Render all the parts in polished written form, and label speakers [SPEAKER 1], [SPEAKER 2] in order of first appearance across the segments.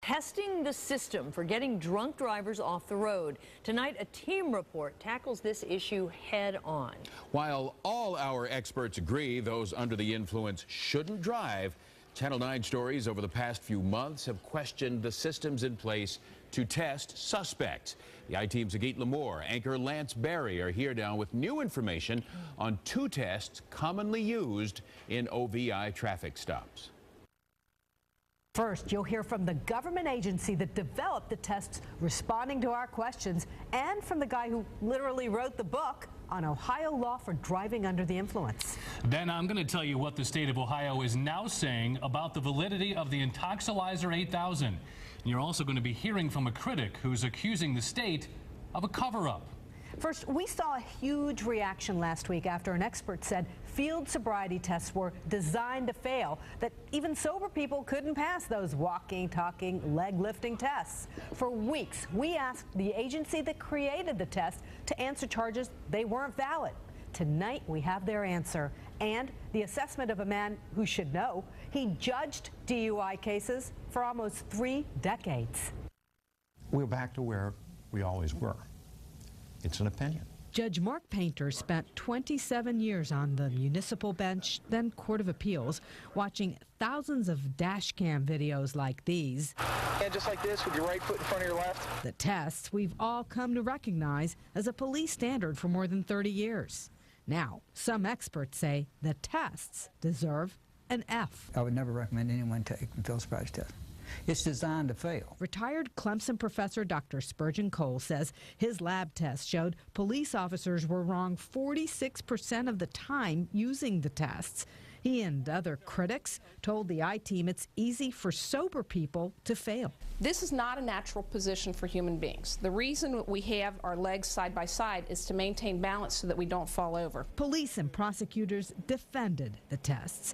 [SPEAKER 1] testing the system for getting drunk drivers off the road. Tonight, a team report tackles this issue head on.
[SPEAKER 2] While all our experts agree those under the influence shouldn't drive, Channel 9 stories over the past few months have questioned the systems in place to test suspects. The I-Team's Agit Lamore, anchor Lance Berry are here now with new information on two tests commonly used in OVI traffic stops.
[SPEAKER 3] First, you'll hear from the government agency that developed the tests responding to our questions, and from the guy who literally wrote the book on Ohio law for driving under the influence.
[SPEAKER 4] Then I'm going to tell you what the state of Ohio is now saying about the validity of the Intoxilizer 8000. And you're also going to be hearing from a critic who's accusing the state of a cover-up.
[SPEAKER 3] First, we saw a huge reaction last week after an expert said field sobriety tests were designed to fail, that even sober people couldn't pass those walking, talking, leg lifting tests. For weeks, we asked the agency that created the test to answer charges they weren't valid. Tonight, we have their answer and the assessment of a man who should know. He judged DUI cases for almost 3 decades.
[SPEAKER 5] We're back to where we always were. It's an opinion.
[SPEAKER 3] Judge Mark Painter spent 27 years on the municipal bench, then Court of Appeals, watching thousands of dash cam videos like these.
[SPEAKER 6] And just like this, with your right foot in front of your left.
[SPEAKER 3] The tests we've all come to recognize as a police standard for more than 30 years. Now, some experts say the tests deserve an F.
[SPEAKER 7] I would never recommend anyone take the field sobriety test. It's designed to fail.
[SPEAKER 3] Retired Clemson professor Dr. Spurgeon Cole says his lab test showed police officers were wrong 46% of the time using the tests. He and other critics told the I-Team it's easy for sober people to fail.
[SPEAKER 8] This is not a natural position for human beings. The reason we have our legs side by side is to maintain balance so that we don't fall over.
[SPEAKER 3] Police and prosecutors defended the tests.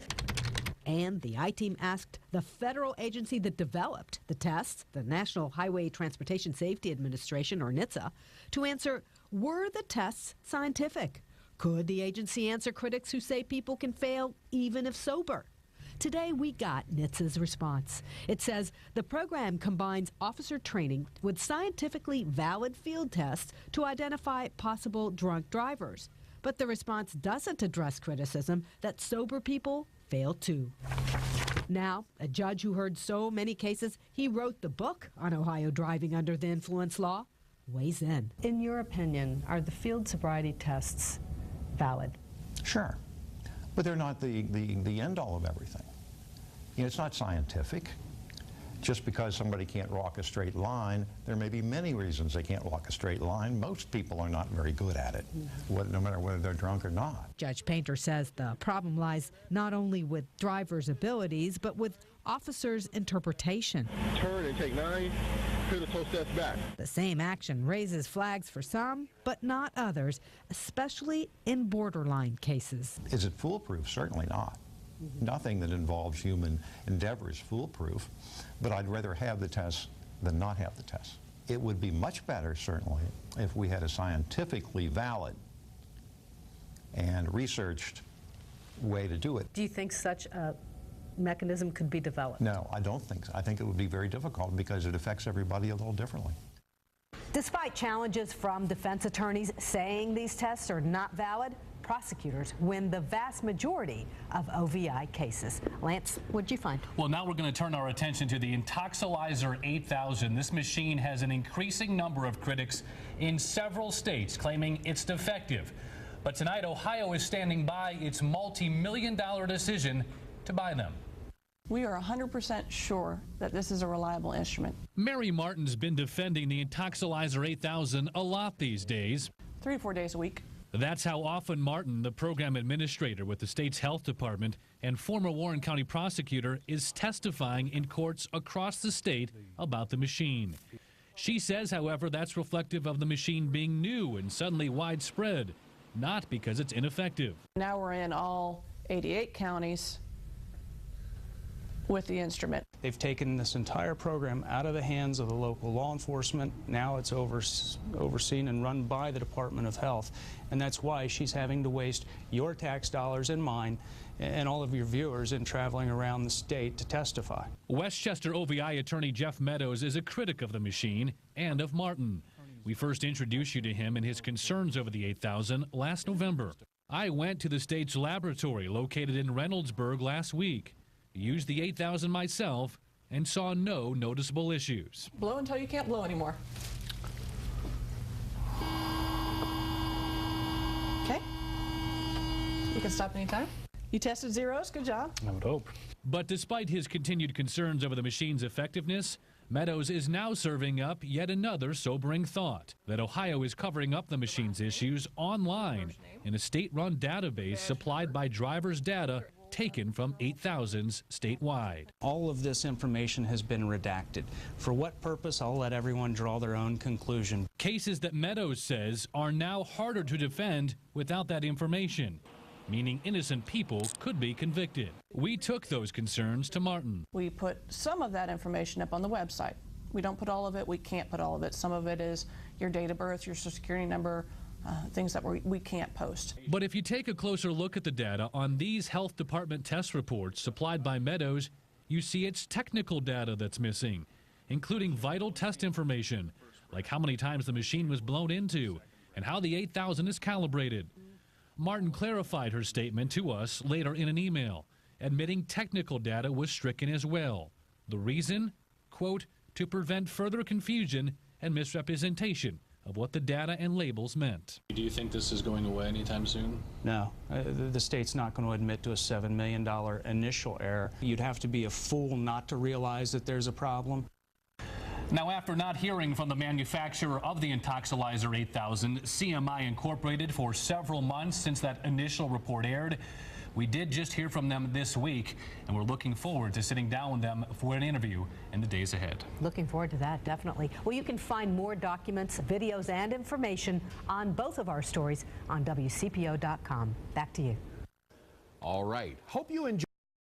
[SPEAKER 3] And the I-Team asked the federal agency that developed the tests, the National Highway Transportation Safety Administration, or NHTSA, to answer, were the tests scientific? Could the agency answer critics who say people can fail even if sober? Today we got NHTSA's response. It says the program combines officer training with scientifically valid field tests to identify possible drunk drivers. But the response doesn't address criticism that sober people fail too. Now, a judge who heard so many cases, he wrote the book on Ohio driving under the influence law, weighs in. In your opinion, are the field sobriety tests valid?
[SPEAKER 5] Sure, but they're not the end-all of everything. You know, it's not scientific. Just because somebody can't walk a straight line, there may be many reasons they can't walk a straight line. Most people are not very good at it, no matter whether they're drunk or not.
[SPEAKER 3] Judge Painter says the problem lies not only with drivers' abilities, but with officers' interpretation.
[SPEAKER 6] Turn and take 9, clear the toe steps back.
[SPEAKER 3] The same action raises flags for some, but not others, especially in borderline cases.
[SPEAKER 5] Is it foolproof? Certainly not. Nothing that involves human endeavor is foolproof, but I'd rather have the test than not have the test. It would be much better, certainly, if we had a scientifically valid and researched way to do it.
[SPEAKER 3] Do you think such a mechanism could be developed?
[SPEAKER 5] No, I don't think so. I think it would be very difficult because it affects everybody a little differently.
[SPEAKER 3] Despite challenges from defense attorneys saying these tests are not valid, prosecutors win the vast majority of OVI cases. Lance, what'd you find?
[SPEAKER 4] Well, now we're going to turn our attention to the Intoxilizer 8000. This machine has an increasing number of critics in several states claiming it's defective. But tonight, Ohio is standing by its multi-million-dollar decision to buy them.
[SPEAKER 9] We are 100% sure that this is a reliable instrument.
[SPEAKER 4] Mary Martin's been defending the Intoxilizer 8000 a lot these days.
[SPEAKER 9] 3 or 4 days a week.
[SPEAKER 4] That's how often Martin, the program administrator with the state's health department and former Warren County prosecutor, is testifying in courts across the state about the machine. She says, however, that's reflective of the machine being new and suddenly widespread, not because it's ineffective.
[SPEAKER 9] Now we're in all 88 counties with the instrument.
[SPEAKER 10] They've taken this entire program out of the hands of the local law enforcement. Now it's overseen and run by the Department of Health. And that's why she's having to waste your tax dollars and mine and all of your viewers in traveling around the state to testify.
[SPEAKER 4] Westchester OVI attorney Jeff Meadows is a critic of the machine and of Martin. We first introduced you to him and his concerns over the 8,000 last November. I went to the state's laboratory located in Reynoldsburg last week, used the 8,000 myself, and saw no noticeable issues.
[SPEAKER 9] Blow until you can't blow anymore. Okay. You can stop anytime. You tested zeros. Good job.
[SPEAKER 4] I would hope. But despite his continued concerns over the machine's effectiveness, Meadows is now serving up yet another sobering thought, that Ohio is covering up the machine's issues online in a state-run database supplied by drivers' data taken from 8,000s statewide.
[SPEAKER 10] All of this information has been redacted. For what purpose? I'll let everyone draw their own conclusion.
[SPEAKER 4] Cases that Meadows says are now harder to defend without that information, meaning innocent people could be convicted. We took those concerns to Martin.
[SPEAKER 9] We put some of that information up on the website. We don't put all of it. We can't put all of it. Some of it is your date of birth, your social security number, things that we can't post.
[SPEAKER 4] But if you take a closer look at the data on these health department test reports supplied by Meadows, you see it's technical data that's missing, including vital test information, like how many times the machine was blown into and how the 8,000 is calibrated. Martin clarified her statement to us later in an email, admitting technical data was stricken as well. The reason? Quote, to prevent further confusion and misrepresentation of what the data and labels meant.
[SPEAKER 11] Do you think this is going away anytime soon?
[SPEAKER 10] No, the state's not going to admit to a $7 million initial error. You'd have to be a fool not to realize that there's a problem.
[SPEAKER 4] Now, after not hearing from the manufacturer of the Intoxilizer 8000, CMI Incorporated, for several months since that initial report aired, we did just hear from them this week, and we're looking forward to sitting down with them for an interview in the days ahead.
[SPEAKER 3] Looking forward to that, definitely. Well, you can find more documents, videos, and information on both of our stories on WCPO.com. Back to you.
[SPEAKER 2] All right. Hope you enjoy.